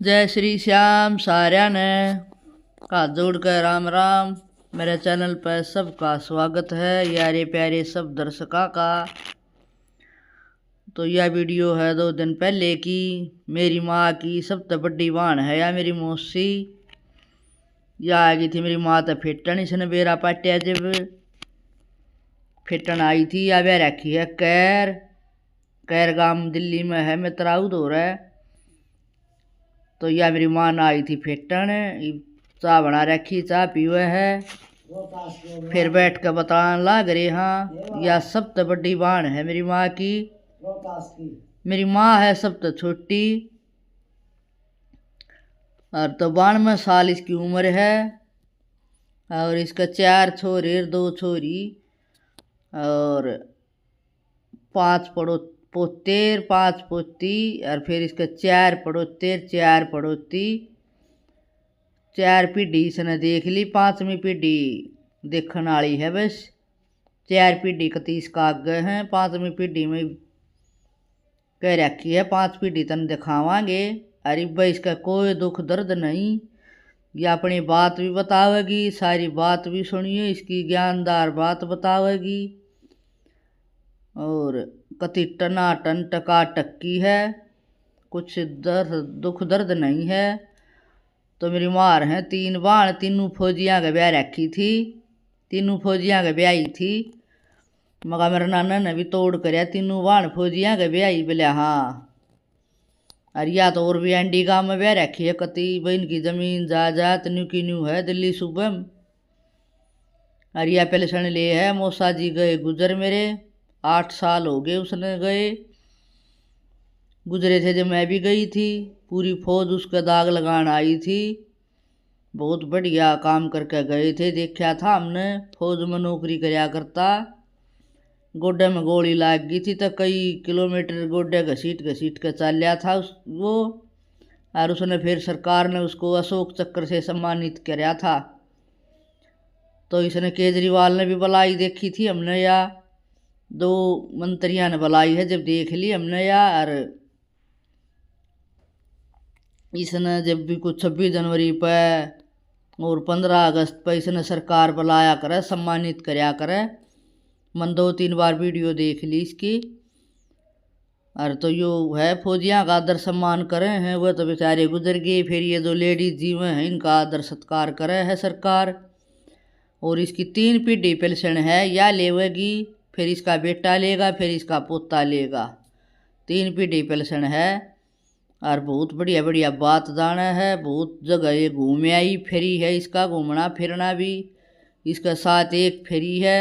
जय श्री श्याम साਰਿਆਂ ने हाथ जोड़कर राम राम। मेरे चैनल पर सबका स्वागत है यारे प्यारे सब दर्शकों का। तो यह वीडियो है 2 दिन पहले की। मेरी माँ की सबसे बड़ी बहन है या मेरी मौसी। यह आ गई थी मेरी माँ तो फेटन इसने बेरा पाटिया जब फेटन आई थी। या वह रखी है कैर कैर गांव दिल्ली में है मित्राउद हो रहा है। तो यह मेरी माँ ने आई थी फेटन चाह बना रखी चाह पीवे है। फिर बैठ कर बताने लग रहे हाँ यह सबसे बड़ी बहन है मेरी माँ की। मेरी माँ है सबसे छोटी और तो 92 साल इसकी उम्र है। और इसका 4 छोरे 2 छोरी और 5 पोते 5 पोती। और फिर इसका 4 पड़ोते 4 पड़ोती। 4 पीढ़ी इसने देख ली, 5वीं पीढ़ी देखने वाली है बस। 4 पीढ़ी का 30 का आगे हैं, 5वीं पीढ़ी में कह रखी है 5 पीढ़ी तन दिखावांगे। अरे भाई इसका कोई दुख दर्द नहीं। यह अपनी बात भी बतावेगी, सारी बात भी सुनिए, इसकी ज्ञानदार बात बतावेगी। और कति टनाटन टका टक्की है, कुछ दुख दर्द नहीं है। तो मेरी मार हैं 3 बाण, तीनों फौजियाँ के ब्याह रखी थी, तीनों फौजियाँ के ब्याही थी। मगर मेरे नाना ने भी तोड़ कर तीनों बाण फौजियाँ के ब्याही बोले हाँ। और या तो और भी एंडी गाँव में ब्याह रखी है कति बहन की जमीन जायदाद न्यू की न्यू है दिल्ली सूबे में। और या पेंशन ले है मौसा जी गए गुजर मेरे 8 साल हो गए उसने गए गुजरे थे जब मैं भी गई थी। पूरी फौज उसका दाग लगाने आई थी, बहुत बढ़िया काम करके गए थे। देखा था हमने फौज में नौकरी कराया करता। गोड्डे में गोली लाग गई थी तो कई किलोमीटर गोड्डे घसीट कर चल था वो। और उसने फिर सरकार ने उसको अशोक चक्र से सम्मानित कराया था। तो इसने केजरीवाल ने भी बुलाई देखी थी हमने, या 2 मंत्रियों ने बुलाई है जब देख ली हमने यार। इसने जब भी कुछ 26 जनवरी पर और 15 अगस्त पर इसने सरकार बुलाया करे, सम्मानित कराया करे। मन 2-3 बार वीडियो देख ली इसकी। और तो यो है फौजियाँ का आदर सम्मान करे हैं, वह तो बेचारे गुजर गए। फिर ये जो लेडीज जीव हैं इनका आदर सत्कार करे है सरकार। और इसकी 3 पीढ़ी पेंशन है या लेवेगी, फिर इसका बेटा लेगा, फिर इसका पोता लेगा। 3 पीढ़ी पेंशन है। और बहुत बढ़िया बढ़िया बात जाना है, बहुत जगह ये घूम आई फेरी है इसका घूमना फिरना भी। इसका साथ एक फेरी है।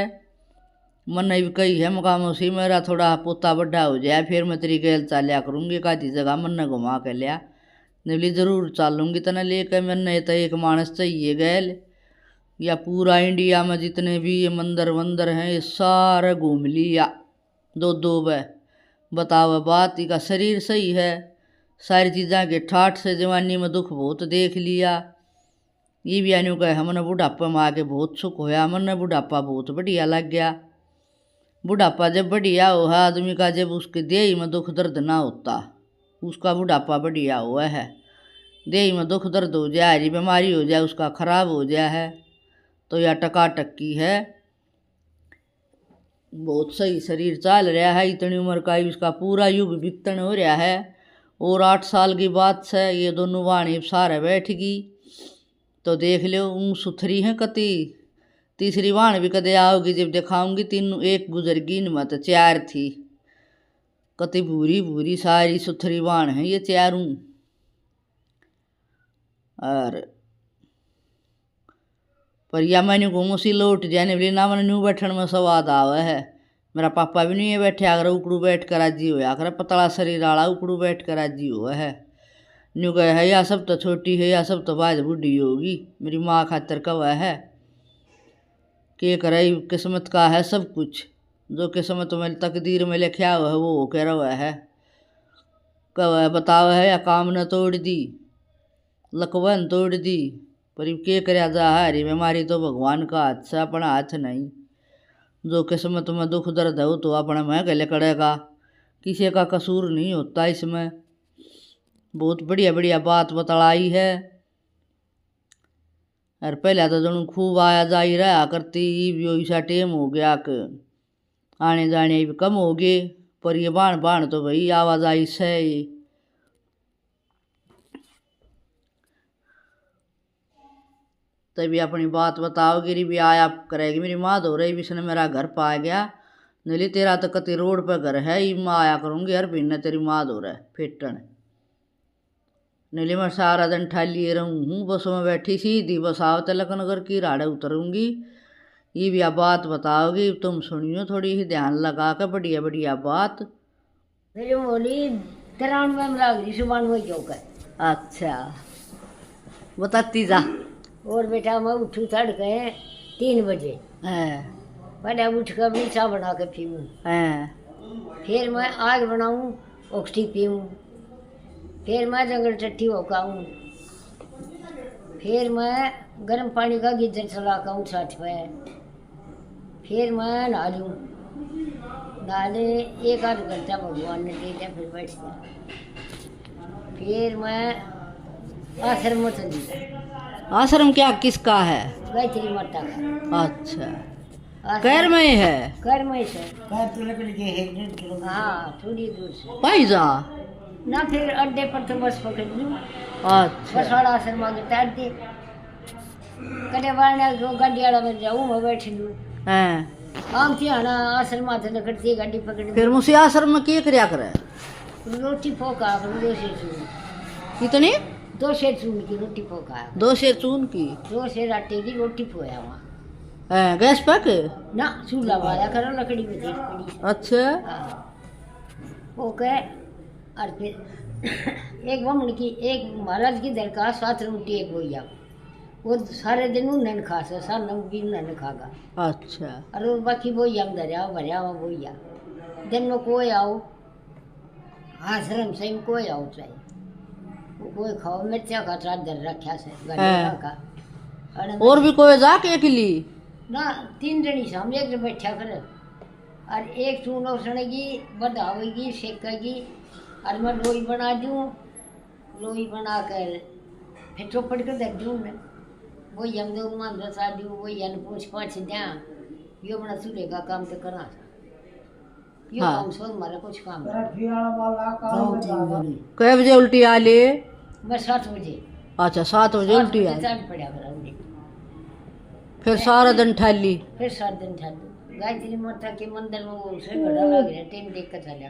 मन भी कही है मकामों से मेरा थोड़ा पोता बड़ा हो जाए फिर मैं तेरी गैल चालिया करूँगी कादी जगह मन ने घुमा के लिया नबली जरूर चालूँगी तना लेकर। मैंने तो एक मानस चाहिए गैल। या पूरा इंडिया में जितने भी ये मंदिर वंदर हैं ये सारे घूम लिया 2-2 बे। बताओ बात इसका शरीर सही है, सारी चीज़ा के ठाठ से जवानी में दुख बहुत देख लिया। ये भी आने का हमने बुढ़ापा में आके बहुत सुख होया, मन बुढ़ापा बहुत बढ़िया लग गया। बुढ़ापा जब बढ़िया हो है आदमी का, जब उसके देह में दुख दर्द ना होता उसका बुढ़ापा बढ़िया हुआ है। देह में दुख दर्द हो जाए, हरी बीमारी हो जाए, उसका खराब हो जाए है तो यह टका टक्की है। बहुत सही शरीर चल रहा है, इतनी उम्र का इसका पूरा युग बीतन हो रहा है। और 8 साल की बात से ये दोनों वाणी सारे बैठ गई। तो देख लो सुथरी हैं कति। तीसरी वाण भी कदे आओगी जब दिखाऊंगी। 3 एक गुजर गई न मत 4 थी कति भूरी भूरी सारी सुथरी वाण है ये 4। और पर या मैंने घूमो सी लौट जाने बोली ना मैंने न्यू बैठन में स्वाद आवे है। मेरा पापा भी नहीं है बैठे अगर उकड़ू बैठ कर राजी होया कर, पतला शरीर वाला उकड़ू बैठ कर राजी हुआ है। न्यू गए है या सब तो छोटी है या सब तो बाद बूढ़ी होगी। मेरी माँ खातर कवा है के करे किस्मत का है सब कुछ, जो किस्मत में तकदीर में लिखा हुआ है वो कह रहा है। कह बतावा है या काम न तोड़ दी लकवन तोड़ दी, पर के कर जा हरी बीमारी तो भगवान का हाथ से अपना हाथ नहीं। जो किस्मत में दुख दर्द है वो तो अपने में गले करेगा, किसी का कसूर नहीं होता इसमें। बहुत बढ़िया बढ़िया बात बतलाई है। और पहले तो जणू खूब आया जा ही रहा करती, भी ऐसा टेम हो गया कि आने जाने भी कम हो गए, पर ये बाण बाण तो भाई आवाजाही से ही। तभी अपनी बात बताओगी री भी आया करेगी मेरी माँ धो रही भी मेरा घर पा गया, नहीं तेरा तो कति रोड पे घर है, ही माँ आया करूँगी हर महीने तेरी माँ धो रहा है फेटन। नीली मैं सारा दिन ठालिए रहूँ हूँ, बस में बैठी सीधी बस आओ तिलक नगर की राड़े उतरूँगी। ये भी आप बात बताओगी, तुम सुनियो थोड़ी ही ध्यान लगा कर बढ़िया बढ़िया बात। मेरी बोली 93 में लग रही सुबह में चौक है। अच्छा बताती जा। और बेटा मैं उठू तड़के 3 बजे, पहले उठ कर अपनी चाय बना के पीऊँ, फिर मैं आग बनाऊँ ओखटी पीऊँ, फिर मैं जंगल टट्टी होकाऊँ, फिर मैं गर्म पानी का गीजर चला कर छत पे, फिर मैं नहा लूँ, नहाने 1 आध घंटा भगवान ने दे दिया, फिर बैठ गया, फिर मैं आश्रम में चली गई। आश्रम क्या किसका है? गायत्री माता का। अच्छा कैर में है? कर में से कर तो लकड़ी के है 1.5 किलो। हाँ थोड़ी दूर से पाई जा ना, फिर अड्डे पर तो बस पकड़ लूँ। अच्छा बस वाला आश्रम आगे तार दे, कड़े वाले को गाड़ी वाला में जाऊँ मैं बैठ लूँ। आम थी आना आश्रम आते लगती गाड़ी पकड़। फिर मुझे आश्रम में क्या करया करे? रोटी पोका 2 सेर चून। कितनी? 2 सेर चून की रोटी पोका। 2 सेर चून की? 2 सेर आटे की रोटी पोया वहाँ। गैस पक ना चूल्हा वाला करो लकड़ी में तेल पड़ी। अच्छा ओके। और फिर एक बमन की एक महाराज की दरकार 7 रोटी एक बोया, वो सारे दिन उन्हें खा से सार नमकी उन्हें खागा। अच्छा और वो बाकी बोया में धरिया भरिया हुआ बोया, दिन में कोई आओ आश्रम से कोई आओ चाहिए, वो कोई खाओ मिर्चा का चादर रखा से का। और भी कोई जाके अकेली ना 3 जनी सामने एक बैठा करे, और एक चूनो सड़ेगी बढ़ावेगी सेकेगी, और मैं लोई बना दूँ, लोई बना कर फिर चौपड़ कर दे दूँ मैं, वही हम दो मान रसा दूँ, वही हम पूछ पाछ द्या, यो बना चूल्हे का काम तो करा यो काम सो हमारा कुछ काम कै बजे उल्टी आ ले? मैं 7 बजे। अच्छा 7 बजे उल्टी आ पड़ा करा, फिर सारा दिन ठाली? फिर सारा दिन ठाली गायत्री माता के मंदिर में वो से घड़ा लग रहा टाइम देख कर चलेगा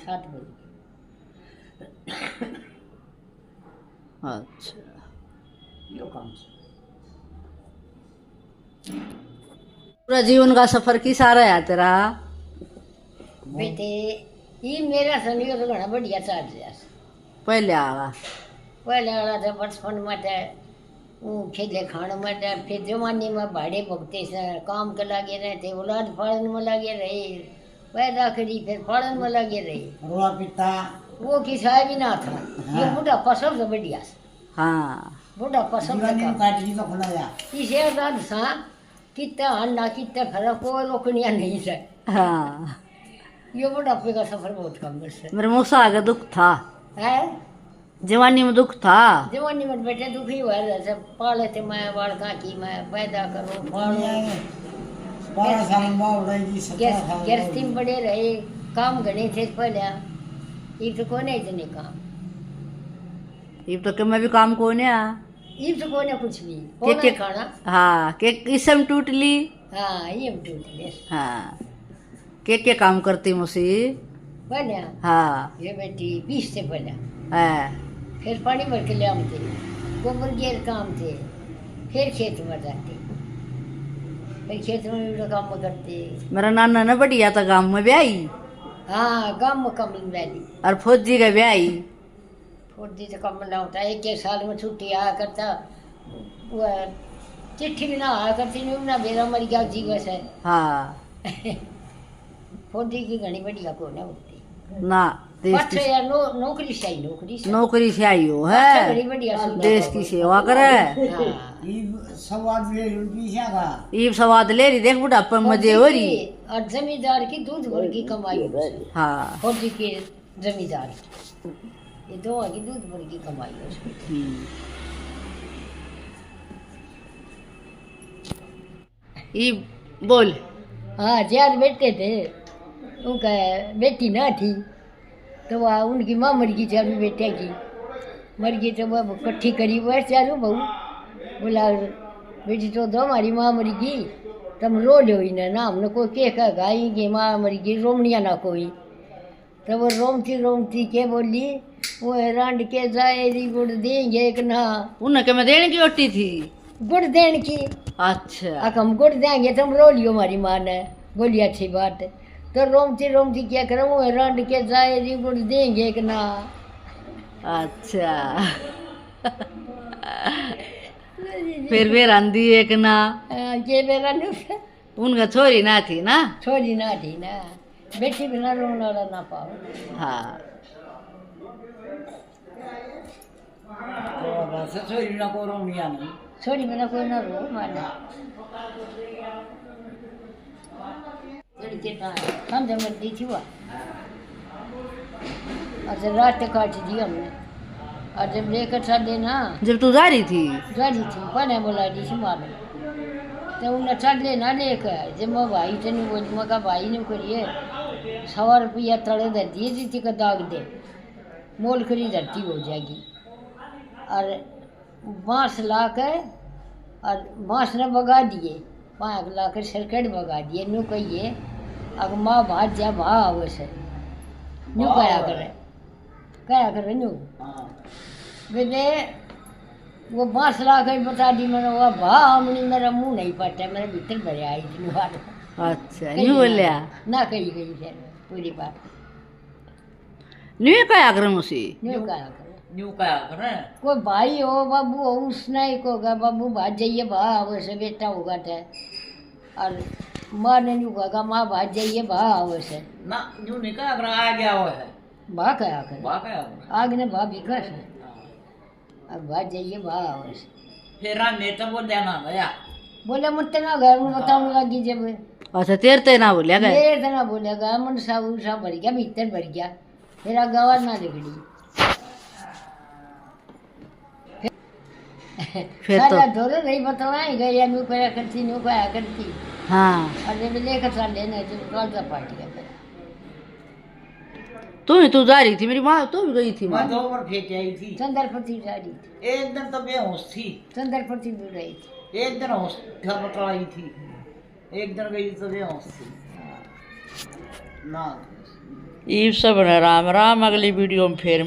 7 बजे। अच्छा यो काम पूरा जीवन का सफर किसा रहा है तेरा? बेटे ये मेरा संयोग तो घना बढ़िया चाल रहा। पहले आगा वाला था बचपन में वो खेले खाने में, फिर जमाने में भाड़े भगते से काम के लगे रहते, औलाद फाड़न में लगे रहे, पैदा करी फिर फाड़न में लगे रहे। वो किसा भी ना था। ये बुढ़ापा सबसे बढ़िया। हाँ बुढ़ापा सबसे इसे रात सा कितना अन्ना कितना फर्क कोई रोकनिया नहीं है। हाँ ये बुढ़ापे का सफर बहुत कम है। मेरे मुँह से आगे दुख था है, जवानी में दुख था। जवानी में बेटे दुखी हुआ जैसे पाले थे मैं बालका की मैं पैदा करो गृहस्थी में बड़े रहे, काम घने थे पहले, ये तो कोने इतने काम, ये तो कि मैं भी काम को ने ये तो कोने कुछ भी के खाना। हाँ के किस्म टूट ली। हाँ ये टूट ली। हाँ के काम करती मुझसे पहले। हाँ ये बेटी 20 से पहले फिर पानी भर के ले आते, गोबर गेर काम थे, फिर खेत में जाते, फिर खेत में भी काम करते। मेरा नाना न बढ़िया था गांव में ब्याई। हाँ गांव में कम ब्याई। और फौजी का ब्याई, फौजी तो कम ना होता, 1 साल में छुट्टी आया करता, वह चिट्ठी भी ना आया करती, नहीं ना बेरा मर गया जीव से। हाँ फौजी की घनी बढ़िया को ना होती ना, नौकरी से आई, नौकरी से आई हो है, देश की सेवा करे। सवाद ले रही देख बुढ़ापे मजे हो रही। और जमींदार की दूध भर की कमाई। हाँ फौजी के जमींदार ये दोनों की दूध भर की कमाई है उसकी। ये बोल। हाँ चार बेटे थे, उनका बेटी ना थी तो वह उनकी माँ मर गई, चारों बेटे की मर गई तो वह इकट्ठी करी वह चारों बहू। बोला बेटी तो दो हमारी माँ मर गई, तुम रो लो ही ना, ना हमने कोई के कहा गाई की माँ मर गई, रोमनिया ना कोई। तो वो रोमती के बोली वो रांड के जाए री गुड़ देंगे एक ना। उन्हें क्या मैं देने की ओटी थी? गुड़ देने की। अच्छा। हम गुड़ देंगे तुम रो लियो हमारी माँ ने। बोली अच्छी बात है। तो रोमती क्या करूँ वो रांड के जाए री गुड़ देंगे एक ना। अच्छा। फिर वे रंदी एक ना ये मेरा उनका छोरी ना थी ना? छोरी ना थी ना, बेटी बिना रोने वाला ना पाओ। हाँ। छोरी ना को रोमिया नहीं, छोरी बिना कोई ना रो माना। हम जब दी थी वह अच्छा रात काट दी हमने। और जब लेकर चले ना, जब तू जा रही थी गाड़ी थी पने बोला दी थी मानो तो उन्हें चले ना लेकर। जब मैं भाई से नहीं बोली, मैं कहा भाई ने करिए 100 रुपया तड़े दे दिए जीती का दाग दे, मोल करी धरती हो जाएगी। और बाँस ला कर और बाँस ने भगा दिए, पाँक ला कर सरकट भगा दिए। न्यू कहिए अगर माँ भात जा भा आवे से न्यू कया करे न्यू बेटे वो बाँस ला कर बता दी मैंने, वो भा हमने मेरा मुंह नहीं पटा, मेरे भीतर भरे आई थी बात। अच्छा न्यू बोलिया ना कही गई फिर पूरी बात न्यू क्या कर उसी न्यू कया करे। न्यू क्या करे कोई भाई हो बाबू हो उसने ही होगा बाबू भाज जाइए भा वैसे बेटा होगा थे। और माँ ने न्यू कहा माँ भाज जाइए भा वैसे ना, न्यू नहीं क्या करे, आ गया वो है भा कया करे। वाह क्या करे। आग ने भा विकस है, अब भाज जाइए भा वैसे। फिर मैं तो बोल देना भैया, बोले मुझे ना घर में बताऊँ लगी जब अच्छा तेरते ना बोलिया गए ये इतना बोलेगा मन सा भर गया भीतर भर गया, मेरा गवार ना लिखड़ी। फिर तो धोरे नहीं बतवाए गए या न्यू कया करती न्यू कया करती। हाँ और जब लेकर चल लेना तो कौन सा पार्टी का तू जा रही थी, मेरी माँ तो भी गई थी। मैं दो बार फेंक आई थी। चंद्रपति जा रही थी, एक दिन तो बेहोश थी, चंद्रपति भी रही थी। एक दिन होश बतलाई थी, एक दिन गई तो बेहोश थी ना। ये सब राम राम। अगली वीडियो में फिर